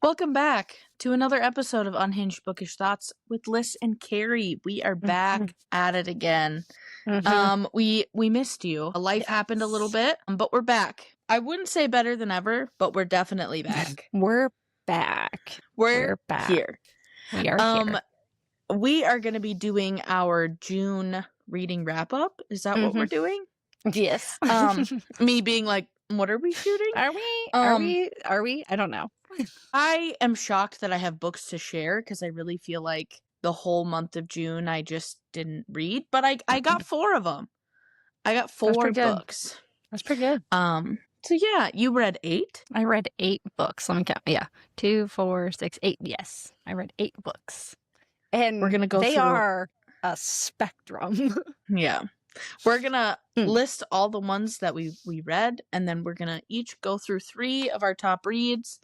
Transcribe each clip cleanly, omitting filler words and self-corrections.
Welcome back to another episode of Unhinged Bookish Thoughts with Liz and Carrie. We are back at it again. We missed you. Life happened a little bit, but we're back. I wouldn't say better than ever, but we're definitely back. We're back. We're back. Here. We are here. We are going to be doing our June reading wrap up. Is that what we're doing? Yes. Me being like, what are we shooting? Are we? I don't know. I am shocked that I have books to share because I really feel like the whole month of June I just didn't read, but I got 4 of them. I got 4 books. That's pretty good. So yeah, you read 8? I read 8 books. Let me count. Yeah. 2, 4, 6, 8. Yes. I read 8 books. And we're gonna go they through... are a spectrum. Yeah. We're going to list all the ones that we read, and then we're going to each go through 3 of our top reads,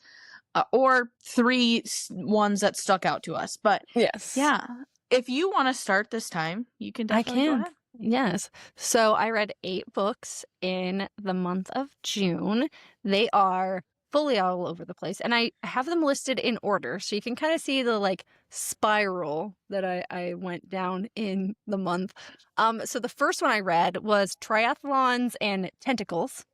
or 3 ones that stuck out to us. But yes. Yeah, if you want to start this time, you can definitely go ahead. Yes. So I read 8 books in the month of June. They are fully all over the place, and I have them listed in order, so you can kind of see the spiral that I went down in the month. So the first one I read was Triathlons and Tentacles.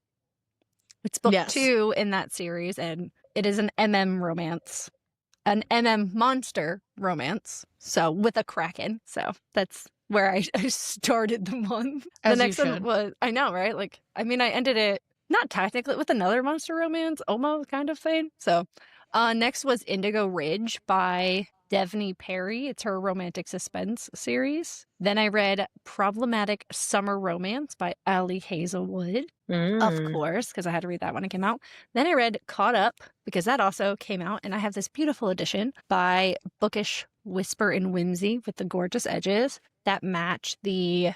It's book 2 in that series, and it is an romance, an monster romance. So with a kraken. So that's where I started the month. As the next one was, I know, right? I ended it not technically with another monster romance, almost kind of thing. So next was Indigo Ridge by Devney Perry. It's her romantic suspense series. Then I read Problematic Summer Romance by Hazelwood, of course, because I had to read that when it came out. Then I read Caught Up, because that also came out, and I have this beautiful edition by Bookish Whisper and Whimsy with the gorgeous edges that match the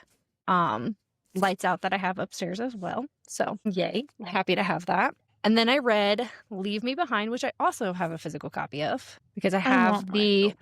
lights out that I have upstairs as well. So yay, happy to have that. And then I read Leave Me Behind, which I also have a physical copy of because I have the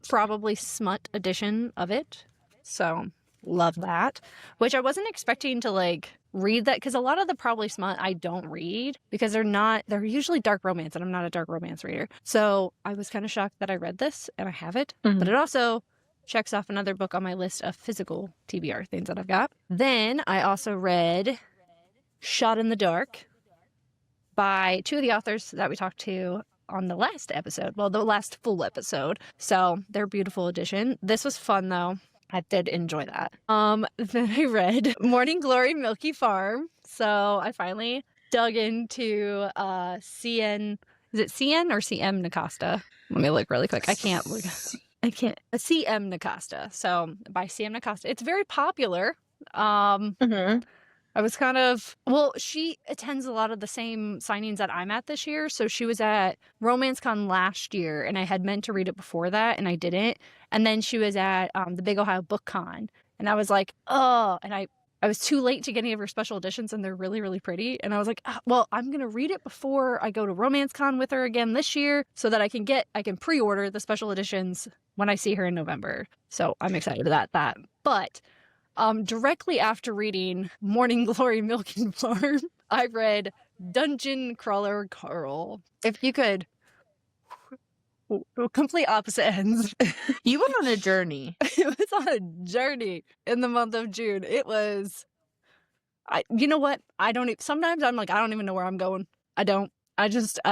probably smut edition of it. So love that, which I wasn't expecting to read that, because a lot of the probably smut I don't read because they're usually dark romance, and I'm not a dark romance reader. So I was kind of shocked that I read this and I have it, but it also checks off another book on my list of physical TBR things that I've got. Then I also read Shot in the Dark by 2 of the authors that we talked to on the last episode. Well, the last full episode. So they're a beautiful edition. This was fun though. I did enjoy that. Then I read Morning Glory Milky Farm. So I finally dug into CN. Is it CN or CM Nascosta? Let me look really quick. I can't. CM Nascosta. So by CM Nascosta. It's very popular. I was she attends a lot of the same signings that I'm at this year. So she was at RomanceCon last year, and I had meant to read it before that, and I didn't. And then she was at the Big Ohio Book Con, and I was like, oh, and I was too late to get any of her special editions, and they're really, really pretty. And I was like, well, I'm going to read it before I go to RomanceCon with her again this year so that I can pre-order the special editions when I see her in November. So I'm excited about that. But directly after reading Morning Glory Milking Farm, I read Dungeon Crawler Carl. If you could, complete opposite ends. You went on a journey. It was on a journey in the month of June. It was, you know what? Sometimes I'm like, I don't even know where I'm going. I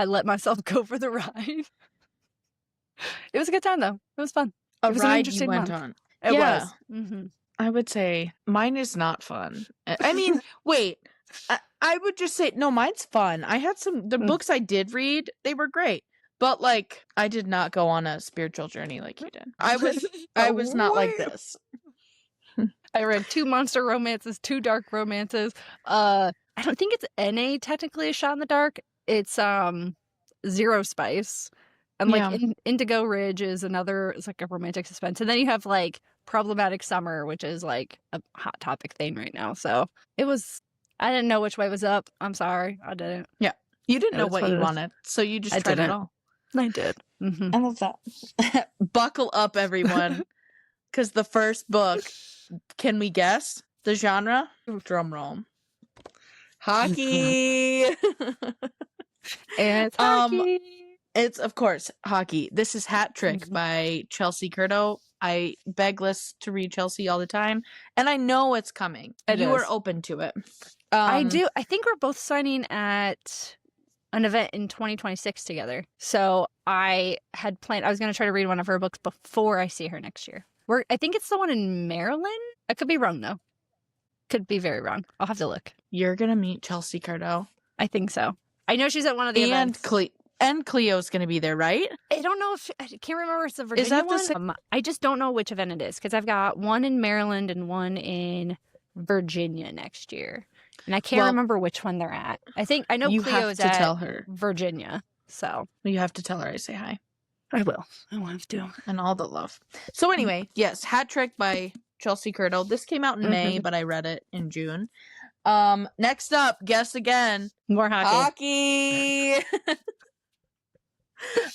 let myself go for the ride. It was a good time though. It was fun. It was ride an interesting you went month. on. It was. Mm-hmm. I would say mine is not fun. I mean, wait, I would just say, no, mine's fun. I had the books I did read, they were great. But I did not go on a spiritual journey like you did. I was not like this. I read 2 monster romances, 2 dark romances. I don't think it's NA technically a Shot in the Dark. It's Zero Spice. And Indigo Ridge is another, it's like a romantic suspense. And then you have Problematic Summer, which is a hot topic thing right now. So I didn't know which way was up. I'm sorry. I didn't. Yeah. You didn't know what you wanted. So you just tried it all. I did. Mm-hmm. I love that. Buckle up, everyone. Because the first book, can we guess the genre? Drum roll. Hockey. It's hockey. It's, of course, hockey. This is Hat Trick by Chelsea Curto. I beg lists to read Chelsea all the time, and I know it's coming. You are open to it. I do. I think we're both signing at an event in 2026 together. So I had planned, I was going to try to read one of her books before I see her next year. I think it's the one in Maryland. I could be wrong, though. Could be very wrong. I'll have to look. You're going to meet Chelsea Curto. I think so. I know she's at one of the events. And Cleo's going to be there, right? I don't know if, I can't remember if it's the Virginia one. I just don't know which event it is because I've got one in Maryland and one in Virginia next year. And I can't remember which one they're at. I know Cleo's at tell her. Virginia. So you have to tell her I say hi. I will. I will have to. And all the love. So anyway, yes, Hat Trick by Chelsea Curto. This came out in May, but I read it in June. Next up, guess again. More hockey.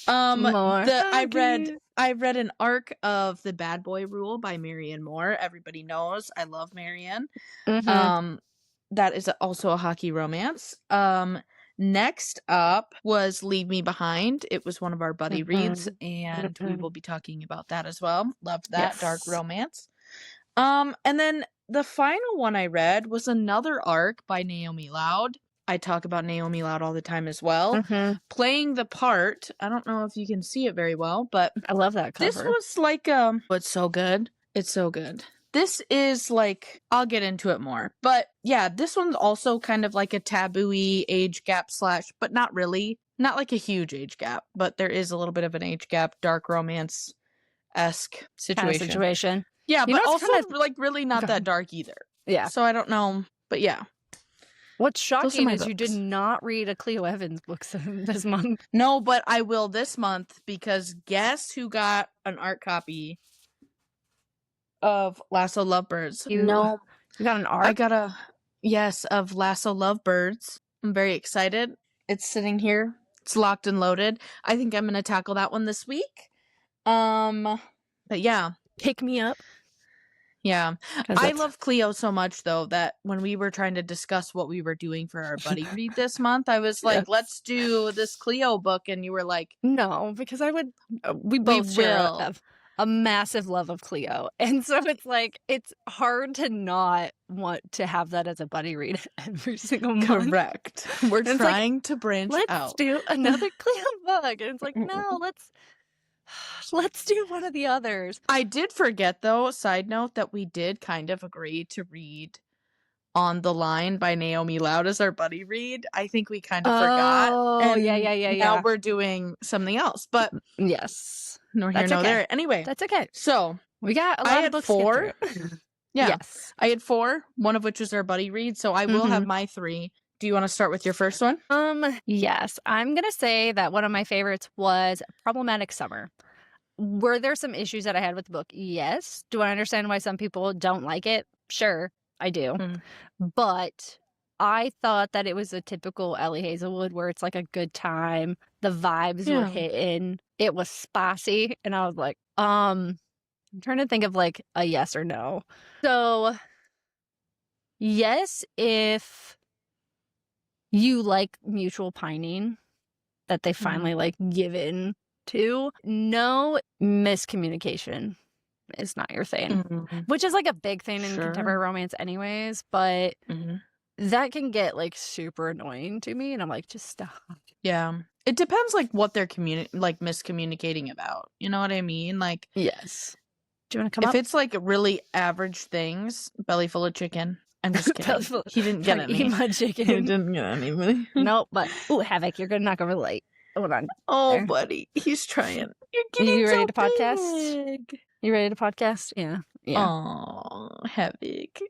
I read an arc of The Bad Boy Rule by Marianne Moore. Everybody knows I love Marianne. That is also a hockey romance. Next up was Leave Me Behind. It was one of our buddy reads, and we will be talking about that as well. Loved that dark romance. And then the final one I read was another arc by Naomi Loud. I talk about Naomi Loud all the time as well. Playing the part. I don't know if you can see it very well, but I love that cover. This was like it's so good. It's so good. This is like, I'll get into it more. But yeah, this one's also kind of like a taboo-y age gap / but not really. Not like a huge age gap, but there is a little bit of an age gap, dark romance-esque situation. Yeah, but also like really not that dark either. Yeah. So I don't know, but yeah. What's shocking is you did not read a Cleo Evans book this month. No, but I will this month because guess who got an art copy of Lasso Lovebirds? You got an art? I got of Lasso Lovebirds. I'm very excited. It's sitting here. It's locked and loaded. I think I'm going to tackle that one this week. But yeah. Pick me up. Yeah. I love Cleo so much, though, that when we were trying to discuss what we were doing for our buddy read this month, I was like, let's do this Cleo book. And you were like, no, because we both have a massive love of Cleo. And so it's like, it's hard to not want to have that as a buddy read every single month. Correct. We're trying to branch out. Let's do another Cleo book. And it's like, no, let's do one of the others. I did forget, though, side note, that we did kind of agree to read On the Line by Naomi Loud as our buddy read. I think we kind of forgot. Oh, yeah. Now we're doing something else. But yes. Nor here, nor there. Anyway. That's okay. So we got a lot of books 4. Yeah. Yes. I had 4, one of which was our buddy read. So I will have my 3. Do you want to start with your first one? Yes. I'm going to say that one of my favorites was Problematic Summer. Were there some issues that I had with the book? Yes. Do I understand why some people don't like it? Sure, I do. But I thought that it was a typical Ellie Hazelwood where it's like a good time. The vibes were hitting. It was spicy. And I was like, I'm trying to think of like a yes or no. So, yes, if you like mutual pining that they finally like give in to. No, miscommunication is not your thing, which is like a big thing in contemporary romance anyways, but that can get like super annoying to me, and I'm like, just stop. Yeah. It depends like what they're miscommunicating about. You know what I mean? Like, yes. Do you want to come up? If it's like really average things, belly full of chicken. I'm just kidding. He didn't get any. Eat my chicken. He didn't get any. Nope, but Havoc, you're not gonna relate. Hold on. Oh, there. Buddy, he's trying. You're getting you ready to podcast? Big. You ready to podcast? Yeah. Oh, Havoc.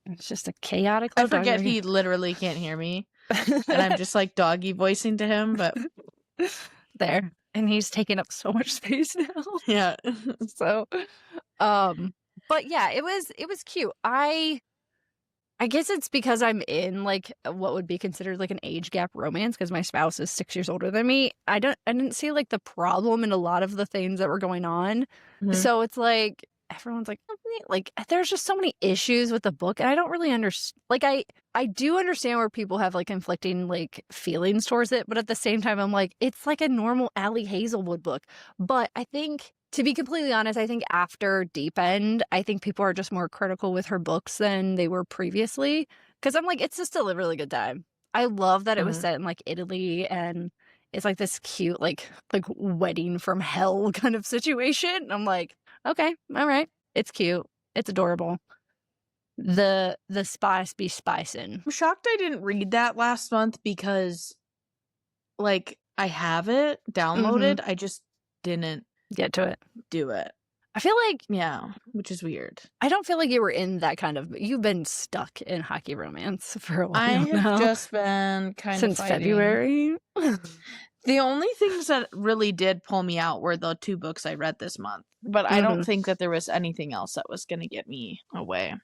It's just a chaotic. I forget he literally can't hear me, and I'm just like doggy voicing to him. But there, and he's taking up so much space now. Yeah. So, but yeah, it was cute. I guess it's because I'm in like what would be considered like an age gap romance because my spouse is 6 years older than me. I didn't see like the problem in a lot of the things that were going on. So it's like everyone's like there's just so many issues with the book, and I don't really understand. Like I do understand where people have like conflicting like feelings towards it, but at the same time I'm like, it's like a normal Allie Hazelwood book. But I think, to be completely honest, I think after Deep End, I think people are just more critical with her books than they were previously, because I'm like, it's just still a really good time. I love that it was set in like Italy, and it's like this cute like wedding from hell kind of situation. I'm like, okay, all right, it's cute, it's adorable. The spice be spicing. I'm shocked I didn't read that last month because, like, I have it downloaded. I just didn't Get to it. do it. I feel like, Yeah, which is weird. I don't feel like you were in that kind of. You've been stuck in hockey romance for a while I have now. just been kind Since of fighting. February. The only things that really did pull me out were the 2 books I read this month. But I don't think that there was anything else that was going to get me away.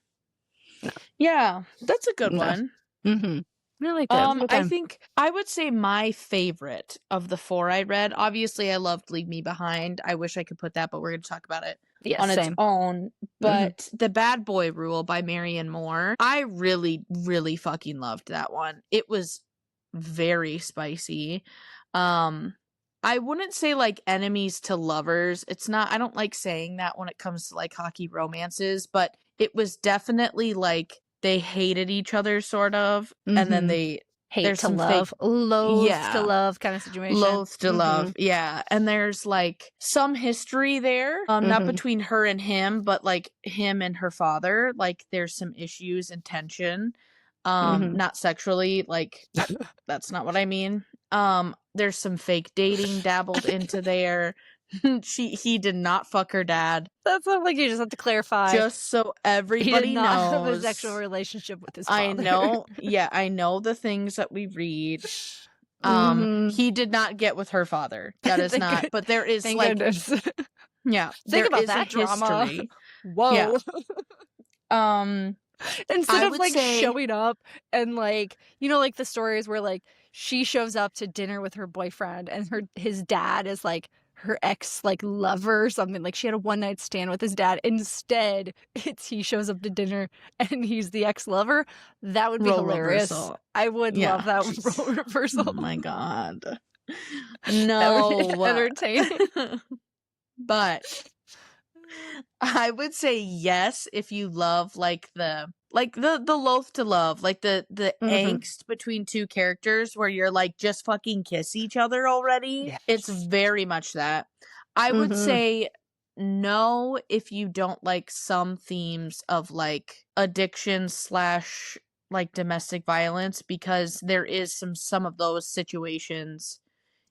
No. Yeah, that's a good one. I like that. I think I would say my favorite of the 4 I read. Obviously, I loved Leave Me Behind. I wish I could put that, but we're going to talk about it on its own. But The Bad Boy Rule by Marion Moore, I really, really fucking loved that one. It was very spicy. I wouldn't say like enemies to lovers. It's not, I don't like saying that when it comes to like hockey romances, but it was definitely like they hated each other sort of, and then they hate to love, loathe to love kind of situation. Loathe to love, yeah. And there's like some history there, not between her and him, but like him and her father. Like there's some issues and tension, not sexually. Like that's not what I mean. There's some fake dating dabbled into there. He did not fuck her dad. That's not like you just have to clarify. Just so everybody he did knows. not have a sexual relationship with his father. I know. Yeah, I know the things that we read. He did not get with her father. That is not. Good. But there is Thank like, goodness. Yeah, Think about is that a drama. history. Whoa. Yeah. Instead I of would like say- showing up and like, you know, like the stories where like she shows up to dinner with her boyfriend and his dad is like her ex like lover or something. Like she had a one-night stand with his dad. Instead, it's he shows up to dinner and he's the ex-lover. That would be Role hilarious. reversal. I would love that role reversal. Oh my god. That would be No. entertaining. But I would say yes if you love like the loath to love, like the angst between 2 characters where you're like just fucking kiss each other already. Yes. It's very much that. I would say no if you don't like some themes of like addiction / like domestic violence, because there is some of those situations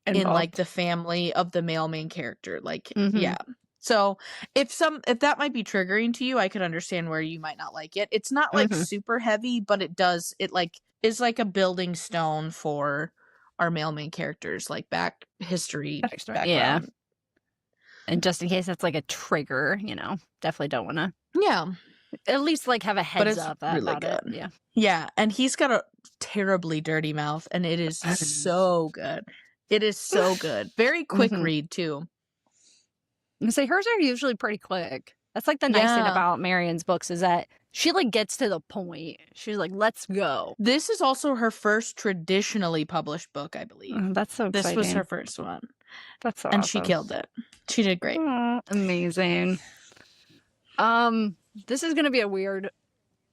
in like the family of the male main character. Like yeah. So if that might be triggering to you, I could understand where you might not like it. It's not like super heavy, but it like is like a building stone for our male main characters, like background. Yeah. And just in case that's like a trigger, you know, definitely don't want to. Yeah. At least like have a heads up really about good. it. Yeah. Yeah, and he's got a terribly dirty mouth, and it is so good. It is so good. Very quick read too. I say hers are usually pretty quick. That's like the nice thing about Marion's books is that she like gets to the point. She's like, let's go. This is also her first traditionally published book, I believe. That's so exciting. This was her first one. That's so and awesome. she killed it. She did great. Amazing. This is gonna be a weird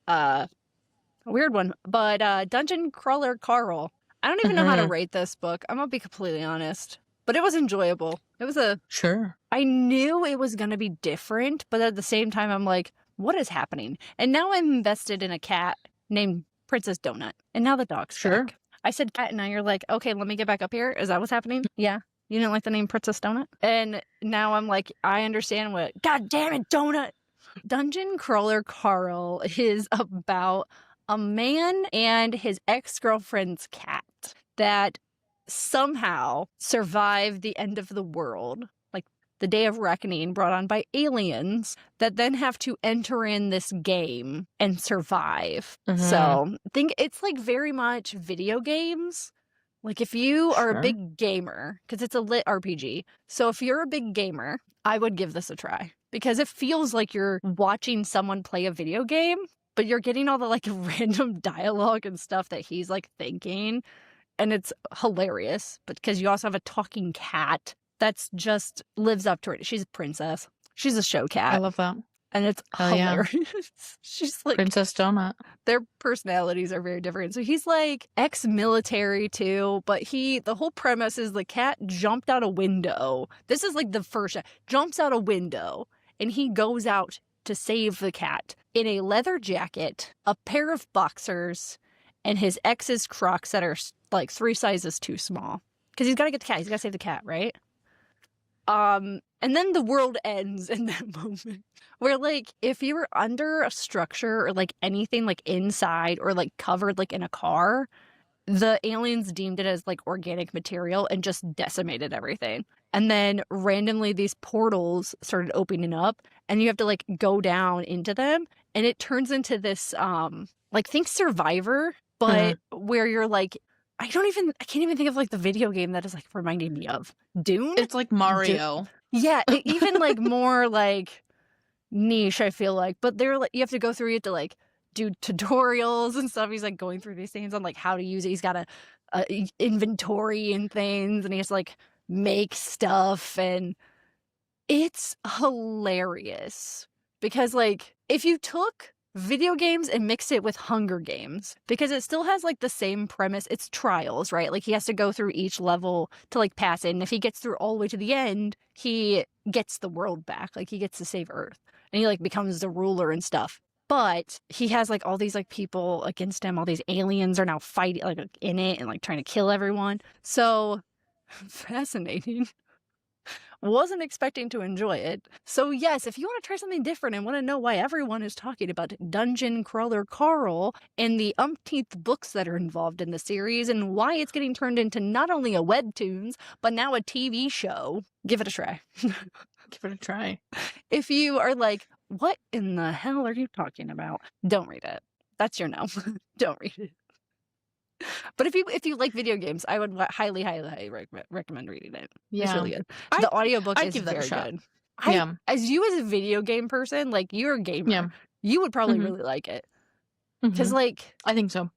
one, but Dungeon Crawler Carl. I don't even know how to rate this book. I'm gonna be completely honest, but it was enjoyable. It was Sure. I knew it was gonna be different, but at the same time, I'm like, what is happening? And now I'm invested in a cat named Princess Donut, and now the dog's back. I said cat, and now you're like, okay, let me get back up here. Is that what's happening? Yeah. You didn't like the name Princess Donut? And now I'm like, I understand what. God damn it, Donut! Dungeon Crawler Carl is about a man and his ex-girlfriend's cat that somehow survived the end of the world, like the Day of Reckoning brought on by aliens, that then have to enter in this game and survive. So I think it's like very much video games. Like if you are a big gamer, because it's a lit RPG, so if you're a big gamer, I would give this a try. because it feels like you're watching someone play a video game, but you're getting all the like random dialogue and stuff that he's like thinking. And it's hilarious, but because you also have a talking cat that's just lives up to it. She's a princess. She's a show cat. I love that. And it's hilarious. Yeah. She's like Princess Donut. Their personalities are very different. So he's like ex-military too, but the whole premise is the cat jumped out a window. This is like the first jumps out a window, and he goes out to save the cat in a leather jacket, a pair of boxers, and his ex's Crocs that are like 3 sizes too small. Because he's got to get the cat. He's got to save the cat, right? And then the world ends in that moment where, like, if you were under a structure or, like, anything, like, inside or, like, covered, like, in a car, the aliens deemed it as, like, organic material and just decimated everything. And then randomly these portals started opening up, and you have to, like, go down into them, and it turns into this, like, think Survivor, but where you're, like, I can't even think of, like, the video game that is, like, reminding me of. Dune? It's like Mario. Yeah, even, like, more, like, niche, I feel like. But they're, like, you have to go through it to, like, do tutorials and stuff. He's, like, going through these things on, like, how to use it. He's got a inventory and things, and he has to, like, make stuff, and it's hilarious. Because, like, if you took video games and mix it with Hunger Games, because it still has like the same premise. It's trials, right? Like he has to go through each level to like pass it, and if he gets through all the way to the end, he gets the world back. Like he gets to save Earth, and he like becomes the ruler and stuff. But he has like all these like people against him. All these aliens are now fighting like in it and like trying to kill everyone. So fascinating. Wasn't expecting to enjoy it. So yes, if you want to try something different and want to know why everyone is talking about Dungeon Crawler Carl and the umpteenth books that are involved in the series and why it's getting turned into not only a webtoons, but now a TV show, give it a try. Give it a try. If you are like, what in the hell are you talking about? Don't read it. That's your no. Don't read it. But if you like video games, I would highly recommend reading it. Yeah. It's really good. The audiobook is very good. Yeah. As you as a video game person, like you're a gamer, you would probably really like it. Because like I think so.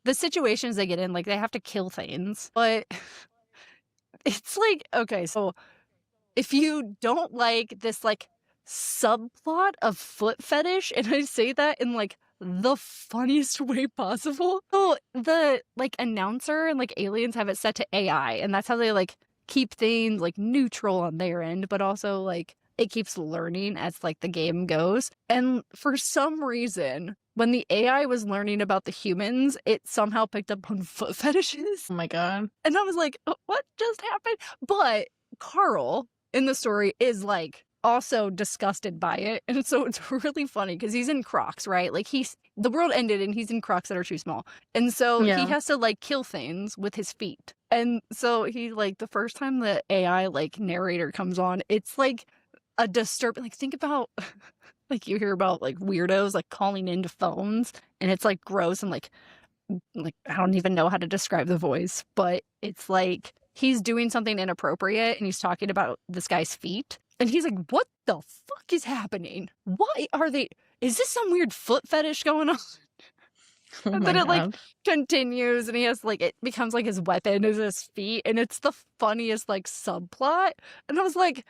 The situations they get in, like they have to kill things, but it's like, okay, so if you don't like this like subplot of foot fetish, and I say that in like the funniest way possible. So the like announcer and like aliens have it set to AI, and that's how they like keep things like neutral on their end, but also like it keeps learning as like the game goes. And for some reason, when the AI was learning about the humans, it somehow picked up on foot fetishes. Oh my god. And I was like, what just happened? But Carl in the story is like also disgusted by it, and so it's really funny because he's in Crocs, right? Like the world ended and he's in Crocs that are too small, and so he has to like kill things with his feet. And so he like the first time the AI like narrator comes on, it's like a disturbing, like think about like you hear about like weirdos like calling into phones, and it's like gross and like I don't even know how to describe the voice, but it's like he's doing something inappropriate and he's talking about this guy's feet. And he's like, what the fuck is happening? Why are they... Is this some weird foot fetish going on? Oh and then it like continues, and he has like... It becomes like his weapon is his feet. And it's the funniest like subplot. And I was like,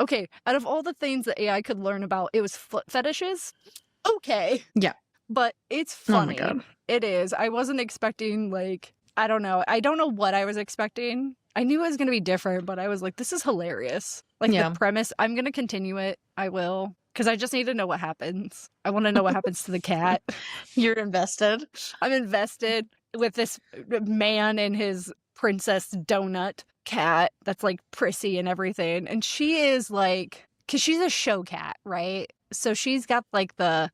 okay, out of all the things that AI could learn about, it was foot fetishes. Okay. Yeah. But it's funny. Oh my god. It is. I wasn't expecting like... I don't know. I don't know what I was expecting. I knew it was going to be different, but I was like, this is hilarious. Like the premise, I'm going to continue it. I will. Because I just need to know what happens. I want to know what happens to the cat. You're invested. I'm invested with this man and his princess donut cat that's like prissy and everything. And she is like, because she's a show cat, right? So she's got like the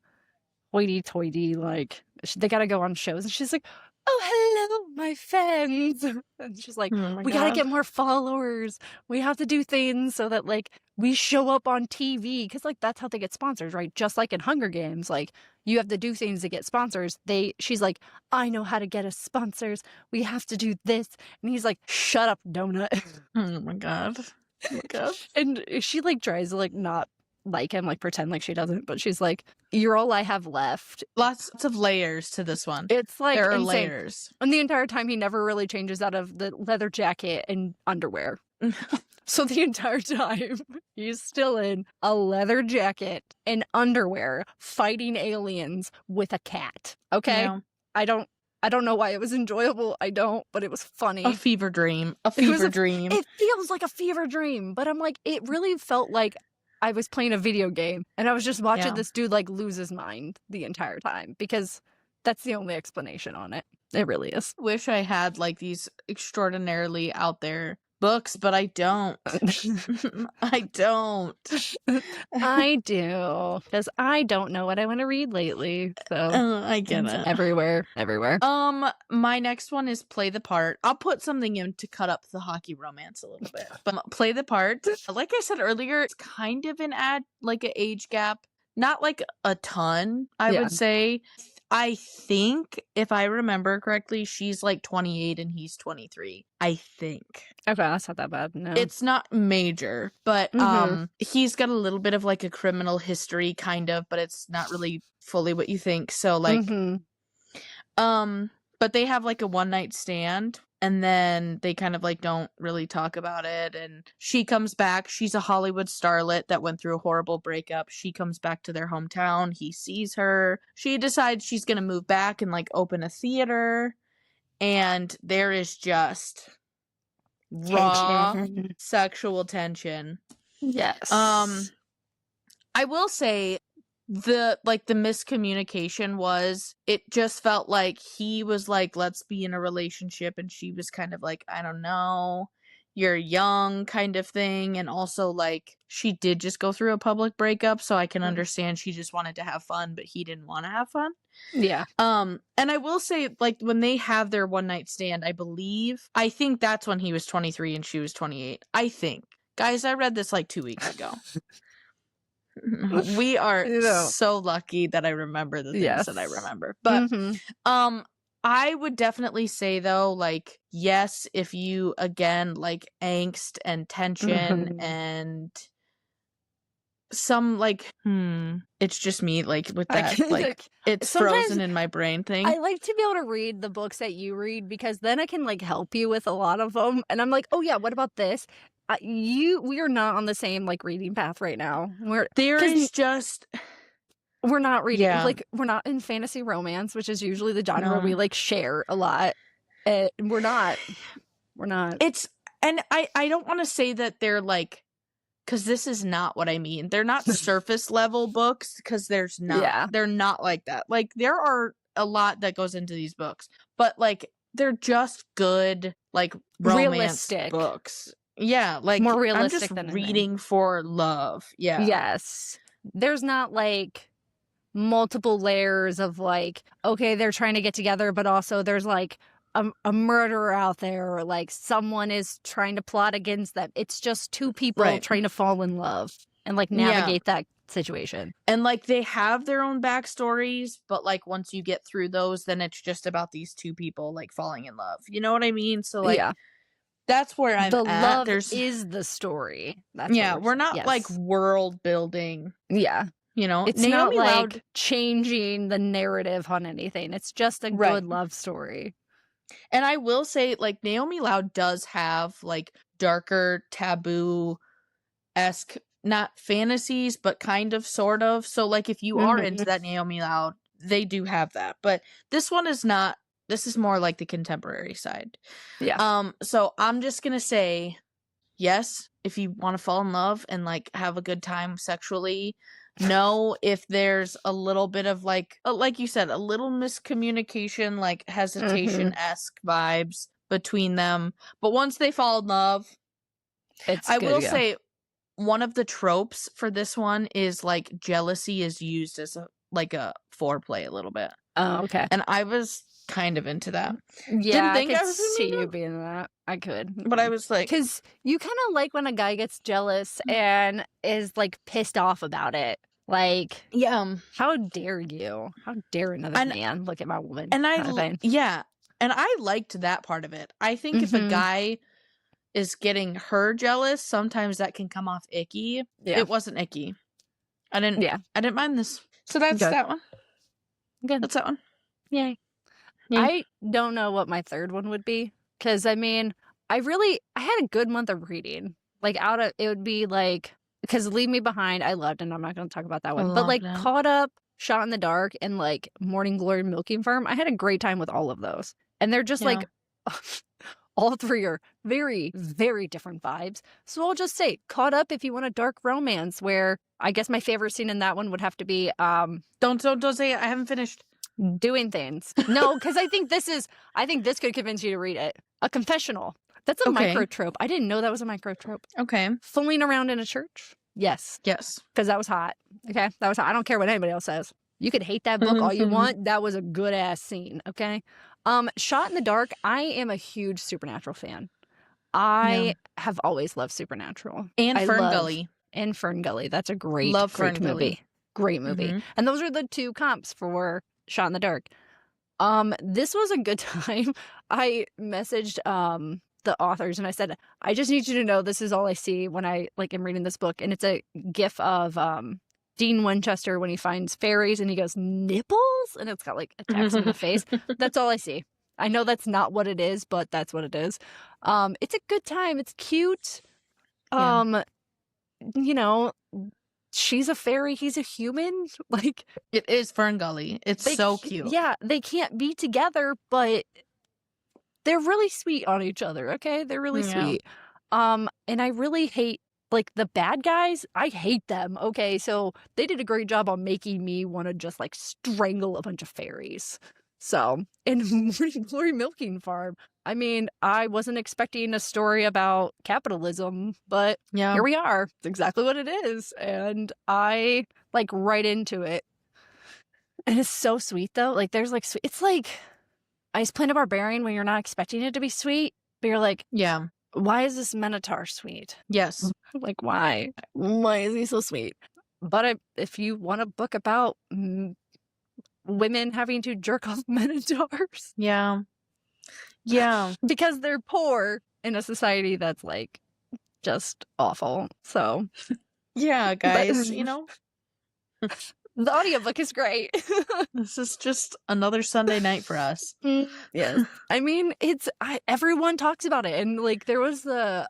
hoity-toity, like, they got to go on shows. And she's like, oh, hello, my fans. And she's like, we got to get more followers. We have to do things so that, like, we show up on TV. Because, like, that's how they get sponsors, right? Just like in Hunger Games, like, you have to do things to get sponsors. She's like, I know how to get us sponsors. We have to do this. And he's like, shut up, donut. Oh, my God. Oh, my God. And she, like, tries to, like, not like him, like pretend like she doesn't, but she's like, "You're all I have left." Lots of layers to this one. It's like there are insane. Layers. And the entire time he never really changes out of the leather jacket and underwear. So the entire time he's still in a leather jacket and underwear fighting aliens with a cat. Okay? Yeah. I don't know why it was enjoyable. I don't, but it was funny. A fever dream. A fever dream. It feels like a fever dream, but I'm like, it really felt like I was playing a video game and I was just watching this dude like lose his mind the entire time, because that's the only explanation on it. It really is. Wish I had like these extraordinarily out there books, but I don't. I don't. I do, because I don't know what I want to read lately. So I get it. Everywhere. My next one is Play the Part. I'll put something in to cut up the hockey romance a little bit. But Play the Part, like I said earlier, it's kind of an age gap. Not like a ton, I would say. I think, if I remember correctly, she's like 28 and he's 23. I think. Okay, that's not that bad. No. It's not major, but he's got a little bit of like a criminal history, kind of, but it's not really fully what you think. So like, but they have like a one night stand. And then they kind of like don't really talk about it. And she comes back. She's a Hollywood starlet that went through a horrible breakup. She comes back to their hometown. He sees her. She decides she's going to move back and like open a theater. And there is just raw sexual tension. Yes. I will say the miscommunication was, it just felt like he was like, let's be in a relationship, and she was kind of like, I don't know, you're young kind of thing. And also like she did just go through a public breakup, so I can understand she just wanted to have fun, but he didn't want to have fun. Yeah. And I will say, like, when they have their one night stand, I think that's when he was 23 and she was 28. I think. Guys, I read this like 2 weeks ago. We are so lucky that I remember the things that I remember. But I would definitely say, though, like, yes, if you, again, like angst and tension and some like it's just me, like, with that, like it's frozen in my brain thing. I like to be able to read the books that you read, because then I can like help you with a lot of them, and I'm like, oh yeah, what about this? We are not on the same like reading path right now. We're not reading like, we're not in fantasy romance, which is usually the genre we like share a lot. We're not. It's, and I don't want to say that they're like, because this is not what I mean. They're not surface level books, because they're not like that. Like, there are a lot that goes into these books, but like they're just good, like, romance realistic books. Yeah, like, more realistic I'm just than reading for love. Yeah. Yes. There's not like multiple layers of like, okay, they're trying to get together, but also there's like a murderer out there, or like someone is trying to plot against them. It's just two people trying to fall in love and like navigate that situation. And like, they have their own backstories, but like once you get through those, then it's just about these two people like falling in love. You know what I mean? So like, that's where I'm the at. Love is the story. That's we're not like world building. Yeah. You know, it's Naomi not like Loud changing the narrative on anything. It's just a good love story. And I will say, like, Naomi Loud does have like darker, taboo-esque, not fantasies, but kind of, sort of. So like, if you are into that Naomi Loud, they do have that. But this one is not. This is more like the contemporary side. Yeah. So I'm just gonna say, yes, if you want to fall in love and like have a good time sexually. No, if there's a little bit of like you said, a little miscommunication, like hesitation-esque vibes between them. But once they fall in love, I will say, one of the tropes for this one is like jealousy is used as a foreplay a little bit. Oh, okay. And I was kind of into that. Yeah, I could see you being that. I could. But I was like, because you kind of like when a guy gets jealous and is like pissed off about it. Like, how dare you? How dare another man look at my woman? And and I liked that part of it. I think if a guy is getting her jealous, sometimes that can come off icky. It wasn't icky. I didn't mind this. So that's Good. that one. Good. That's that one. Yay. I don't know what my third one would be. Because, I mean, I had a good month of reading. Like, it would be like, because Leave Me Behind, I loved, and I'm not going to talk about that one. But, like, Caught Up, Shot in the Dark, and, like, Morning Glory Milking Farm, I had a great time with all of those. And they're just, like, all three are very, very different vibes. So I'll just say, Caught Up if you want a dark romance, where I guess my favorite scene in that one would have to be Don't say it. I haven't finished. Doing things. No, because I think this could convince you to read it. A confessional. That's a micro trope. I didn't know that was a micro trope. Okay. Fooling around in a church. Yes. Because that was hot. Okay, that was hot. I don't care what anybody else says. You could hate that book all you want. That was a good ass scene. Okay. Shot in the Dark. I am a huge Supernatural fan. I have always loved Supernatural and Ferngully. And Ferngully. That's a great Ferngully movie. Great movie. And those are the two comps for Shot in the Dark. This was a good time. I messaged the authors and I said, I just need you to know this is all I see when I am reading this book. And it's a gif of Dean Winchester when he finds fairies and he goes, nipples? And it's got like a text in the face. That's all I see. I know that's not what it is, but that's what it is. It's a good time. It's cute. You know, she's a fairy, he's a human. Like, it is Ferngully. It's so cute. Yeah, they can't be together, but they're really sweet on each other. Okay, they're really sweet. And I really hate the bad guys. I hate them. Okay, so they did a great job on making me want to just strangle a bunch of fairies. So, in Morning Glory Milking Farm, I mean, I wasn't expecting a story about capitalism, but here we are. It's exactly what it is. And I right into it. And it's so sweet though. There's it's like Ice Planet Barbarian when you're not expecting it to be sweet, but you're like, why is this Minotaur sweet? Yes. Why? Why is he so sweet? But if you want a book about women having to jerk off Minotaurs. Yeah. Because they're poor in a society that's just awful. So yeah, guys, you know. The audiobook is great. This is just another Sunday night for us. Yeah. I mean, everyone talks about it. And there was that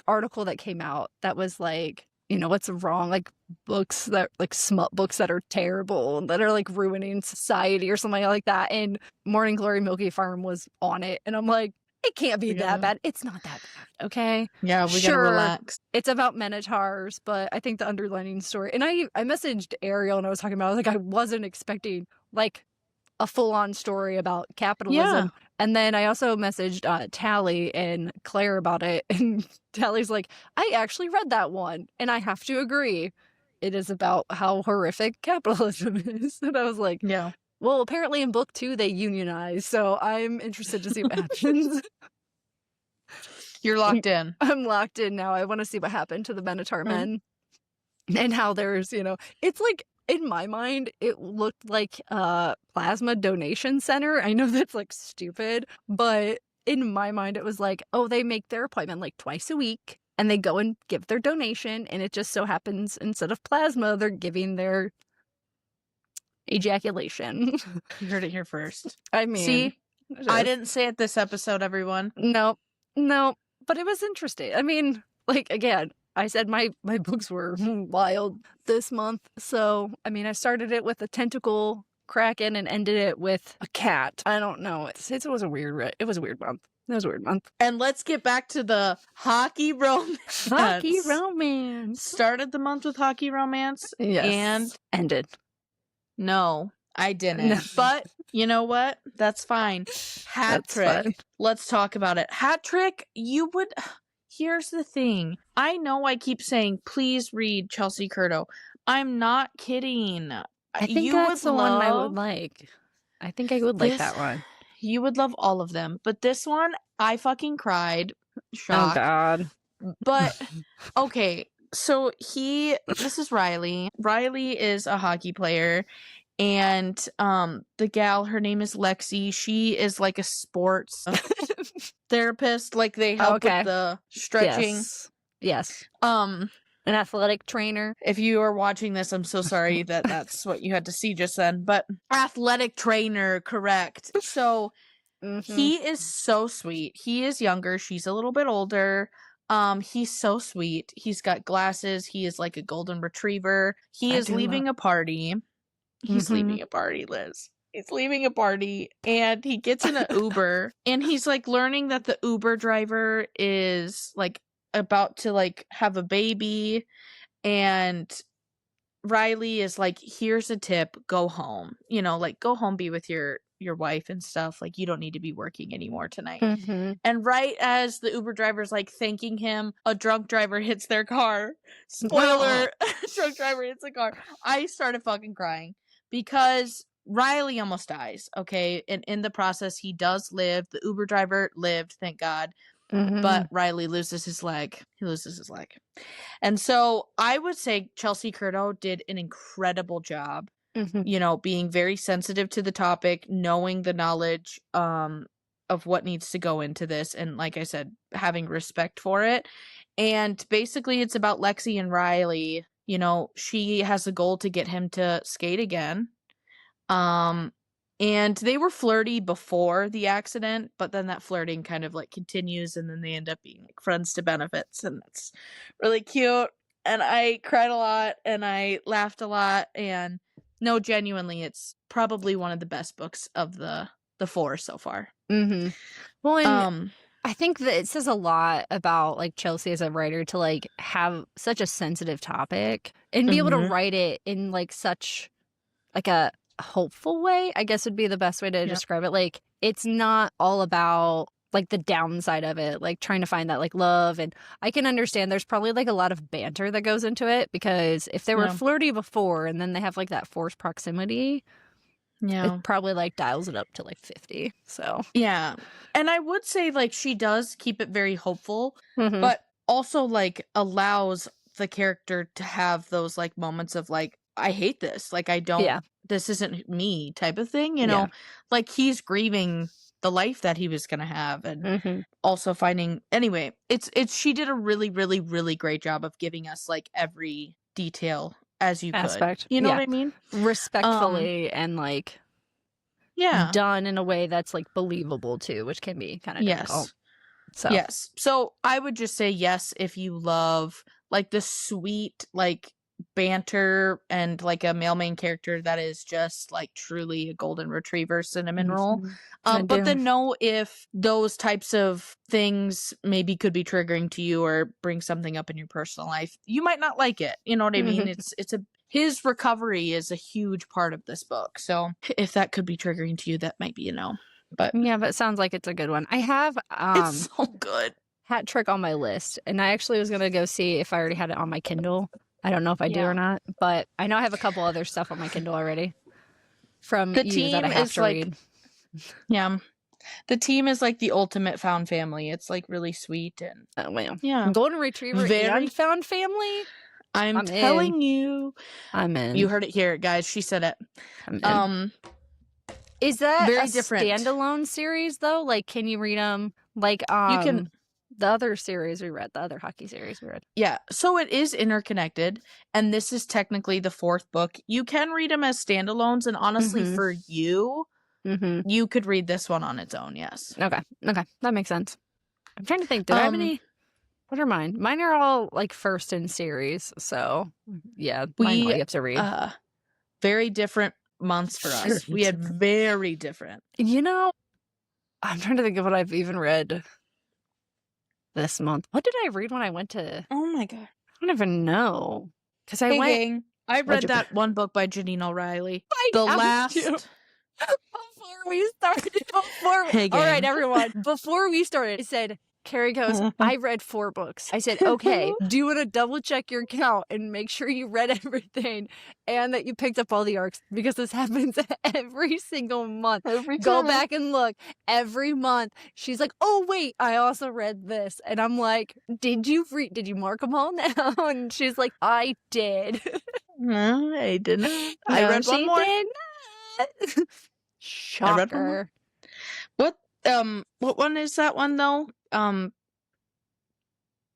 article that came out that was what's wrong? Books that smut books that are terrible, that are ruining society or something like that. And Morning Glory Milky Farm was on it. And I'm like, it can't be that bad. It's not that bad. Okay. Yeah, we gotta relax. It's about Minotaurs, but I think the underlining story. And I messaged Ariel and I was talking about, I wasn't expecting a full-on story about capitalism. Yeah. And then I also messaged Tally and Claire about it. And Tally's like, I actually read that one. And I have to agree. It is about how horrific capitalism is. And I was like, yeah. Well, apparently in book 2, they unionize. So I'm interested to see what happens. You're locked in. I'm locked in now. I want to see what happened to the Minotaur men. And how there's, it's in my mind, it looked like a plasma donation center. I know that's stupid, but in my mind, it was they make their appointment twice a week and they go and give their donation. And it just so happens instead of plasma, they're giving their ejaculation. You heard it here first. I mean, see, I didn't say it this episode, everyone. No, but it was interesting. I mean, again, I said my books were wild this month. So, I mean, I started it with a tentacle kraken and ended it with a cat. I don't know. It was a weird month. It was a weird month. And let's get back to the hockey romance. Hockey romance. Started the month with hockey romance. Yes. And ended. No, I didn't. No. But you know what? That's fine. Hat trick. Fun. Let's talk about it. Hat trick, you would... Here's the thing. I know I keep saying, please read Chelsea Curto. I'm not kidding. I think that's the one I would like. I think I would like that one. You would love all of them. But this one, I fucking cried. Shock. Oh, God. But, okay. So this is Riley. Riley is a hockey player. And the gal, her name is Lexi. She is a sports therapist. They help with the stretching. Yes. And An athletic trainer. If you are watching this, I'm so sorry that that's what you had to see just then. But athletic trainer, correct. So he is so sweet. He is younger. She's a little bit older. He's so sweet. He's got glasses. He is like a golden retriever. He is leaving a party. He's leaving a party, Liz. He's leaving a party, and he gets in an Uber, and he's like learning that the Uber driver is like about to like have a baby, and Riley is like, here's a tip, go home. You know, like go home, be with your wife and stuff. Like you don't need to be working anymore tonight. And right as the Uber driver's like thanking him, a drunk driver hits their car. Spoiler, drunk driver hits the car. I started fucking crying because Riley almost dies, okay? And in the process, he does live. The Uber driver lived, thank God. But Riley loses his leg. He loses his leg. And so I would say Chelsea Curto did an incredible job, you know, being very sensitive to the topic, knowing the knowledge of what needs to go into this. And like I said, having respect for it. And basically it's about Lexi and Riley. You know, she has a goal to get him to skate again. And they were flirty before the accident, but then that flirting kind of like continues, and then they end up being like friends to benefits, and it's really cute. And I cried a lot, and I laughed a lot, and no, genuinely, it's probably one of the best books of the 4 so far. Well, and I think that it says a lot about like Chelsea as a writer to like have such a sensitive topic and be able to write it in like such like a hopeful way, I guess would be the best way to describe it. Like it's not all about like the downside of it, like trying to find that like love. And I can understand there's probably like a lot of banter that goes into it, because if they were flirty before and then they have like that forced proximity, it probably like dials it up to like 50. So yeah. And I would say like she does keep it very hopeful, but also like allows the character to have those like moments of like, I hate this, like I don't, this isn't me type of thing, you know, like he's grieving the life that he was gonna have, and also finding, anyway, it's she did a really, really, really great job of giving us like every detail as you could, you know what I mean, respectfully, and like done in a way that's like believable too, which can be kind of difficult. So I would just say yes if you love like the sweet like banter and like a male main character that is just like truly a golden retriever cinnamon roll. But then know if those types of things maybe could be triggering to you or bring something up in your personal life, you might not like it, you know what I mean. His recovery is a huge part of this book, so if that could be triggering to you, that might be a no. But it sounds like it's a good one. I have it's so good. Hat Trick on my list, and I actually was gonna go see if I already had it on my Kindle. I don't know if I do or not, but I know I have a couple other stuff on my Kindle already from the you team that I have is to like read. The team is like the ultimate found family. It's like really sweet, and Golden Retriever and found family. I'm telling you, I'm in. You heard it here, guys. She said it. I'm in. Is that very a different standalone series though? Like, can you read them? Like, you can. The other series we read, the other hockey series we read. Yeah, so it is interconnected, and this is technically the 4th book. You can read them as standalones, and honestly, for you, you could read this one on its own, yes. Okay, that makes sense. I'm trying to think, did I have any? What are mine? Mine are all, like, first in series, so, yeah, mine all you have to read. Very different months for us. We had very different. You know, I'm trying to think of what I've even read this month. What did I read when I went to? Oh my god, I don't even know, because I I read that one book by Jeneane O'Reilly. Before we started, all right, everyone. Before we started, I said, Carrie goes, I read 4 books. I said, okay, do you want to double check your count and make sure you read everything and that you picked up all the arcs? Because this happens every single month. Go back and look every month. She's like, oh, wait, I also read this. And I'm like, did you mark them all now? And she's like, I did. No, I didn't. I read one more. Shocker. I read one more. What one is that one though?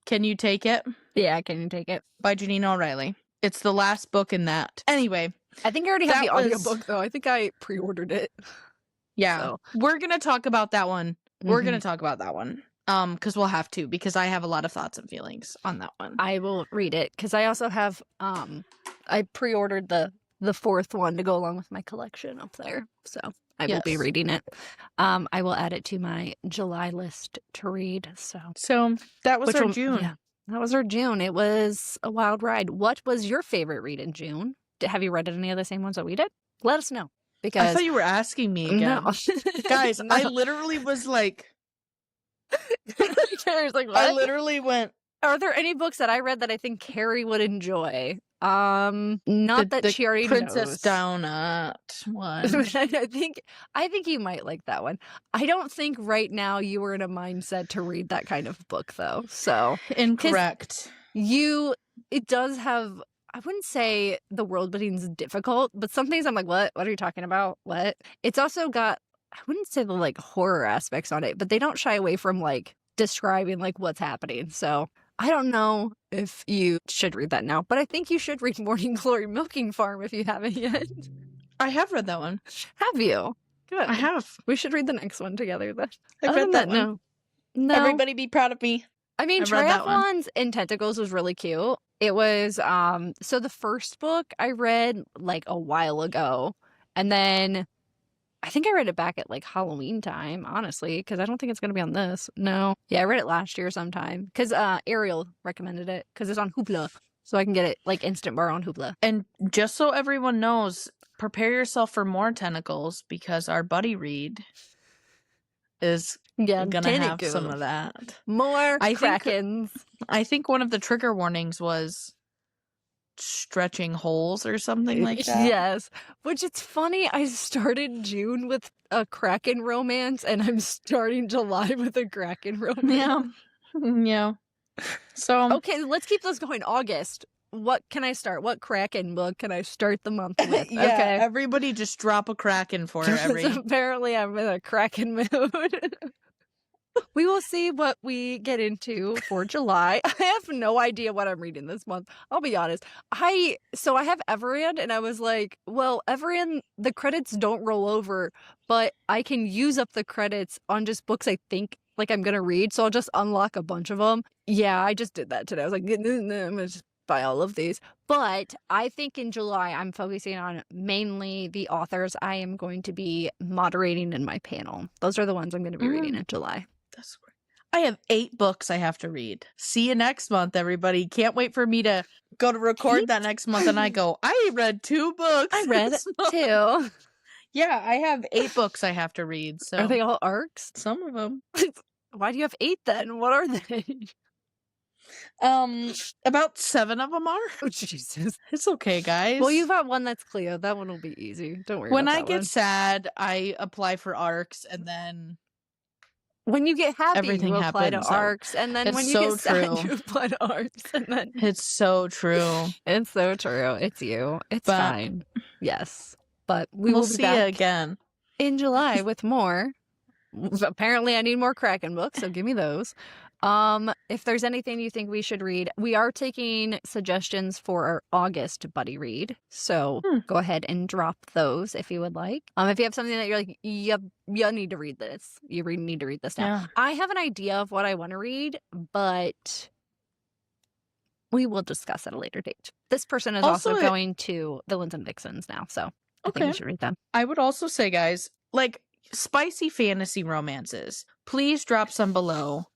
Can You Take It? Yeah, Can You Take It? By Jeneane O'Reilly. It's the last book in that. Anyway. I think I already have the audiobook, though. I think I pre-ordered it. Yeah. So. We're going to talk about that one. We're going to talk about that one. Because we'll have to, because I have a lot of thoughts and feelings on that one. I will read it, because I also have, I pre-ordered the fourth one to go along with my collection up there. So I will be reading it. I will add it to my July list to read. So that was our June. Yeah, that was our June. It was a wild ride. What was your favorite read in June? Have you read any of the same ones that we did? Let us know. Because I thought you were asking me again. No. Guys, No. I literally was like... Carrie's like, what? I literally went... Are there any books that I read that I think Carrie would enjoy? Not that she already Princess knows. Donut one. I think you might like that one. I don't think right now you were in a mindset to read that kind of book, though. So Incorrect. It does have, I wouldn't say the world building's difficult, but some things I'm like, what are you talking about? What? It's also got, I wouldn't say the like horror aspects on it, but they don't shy away from like describing like what's happening. So I don't know if you should read that now, but I think you should read Morning Glory Milking Farm if you haven't yet. I have read that one. Have you? Good. I have. We should read the next one together then. I've read that one. No. Everybody be proud of me. I mean, Triathlons and Tentacles was really cute. It was, so the first book I read like a while ago, and then I think I read it back at like Halloween time, honestly, because I don't think it's going to be on this. No. Yeah, I read it last year sometime because Ariel recommended it because it's on Hoopla. So I can get it like instant bar on Hoopla. And just so everyone knows, prepare yourself for more Tentacles because our buddy read is going to have some of that. More Krakens. I think one of the trigger warnings was stretching holes or something like that. Yes. Which it's funny, I started June with a Kraken romance and I'm starting July with a Kraken romance. Yeah. So okay, let's keep this going. August. What can I start? What Kraken book can I start the month with? Yeah, okay. Everybody just drop a Kraken for every... Apparently I'm in a Kraken mood. We will see what we get into for July. I have no idea what I'm reading this month. I'll be honest. I have Everand, and I was like, well, Everand, the credits don't roll over, but I can use up the credits on just books I think like I'm going to read, so I'll just unlock a bunch of them. Yeah, I just did that today. I was like, I'm going to just buy all of these. But I think in July, I'm focusing on mainly the authors I am going to be moderating in my panel. Those are the ones I'm going to be reading in July. That's great. I have 8 books I have to read. See you next month, everybody. Can't wait for me to go to record that next month. And I go, I read 2 books. I read 2. Yeah, I have 8 books I have to read. So are they all arcs? Some of them. Why do you have 8 then? What are they? About 7 of them are. Oh, Jesus. It's okay, guys. Well, you've got one that's Cleo. That one will be easy. Don't worry when about I that get one. sad, I apply for arcs, and then when you get happy, everything you apply happens. To arcs, and then it's when you so get sad, true. you apply to arcs, and then it's so true. It's so true. It's you. It's fine. Yes, but we'll be see back you again in July with more. Apparently, I need more Kraken books, so give me those. If there's anything you think we should read, we are taking suggestions for our August buddy read. So go ahead and drop those if you would like. If you have something that you're like, you need to read this. You need to read this now. Yeah. I have an idea of what I want to read, but we will discuss at a later date. This person is also going to Villains and Vixens now, so I think we should read them. I would also say, guys, like spicy fantasy romances, please drop some below.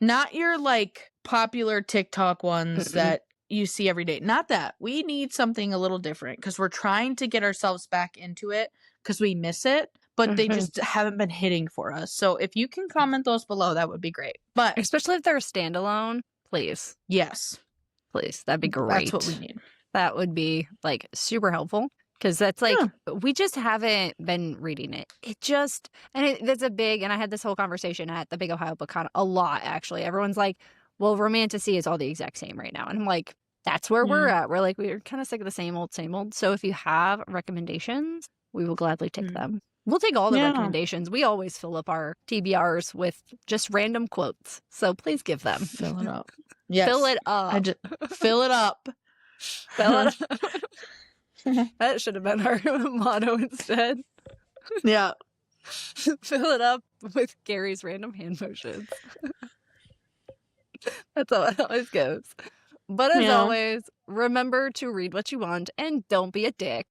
Not your, like, popular TikTok ones that you see every day. Not that. We need something a little different because we're trying to get ourselves back into it because we miss it, but they just haven't been hitting for us. So if you can comment those below, that would be great. But especially if they're standalone, please. Yes. Please. That'd be great. That's what we need. That would be, like, super helpful. Because that's like, we just haven't been reading it. It just, and that's a big, and I had this whole conversation at the Big Ohio Book Con a lot, actually. Everyone's like, well, romantasy is all the exact same right now. And I'm like, that's where we're at. We're like, we're kind of sick of the same old, same old. So if you have recommendations, we will gladly take them. We'll take all the Yeah. recommendations. We always fill up our TBRs with just random quotes. So please give them. Fill it up. Yes. Fill it up. Fill it up. Fill it up. That should have been our motto instead. Yeah. Fill it up with Gary's random hand motions. That's how it always goes. But as always, remember to read what you want and don't be a dick.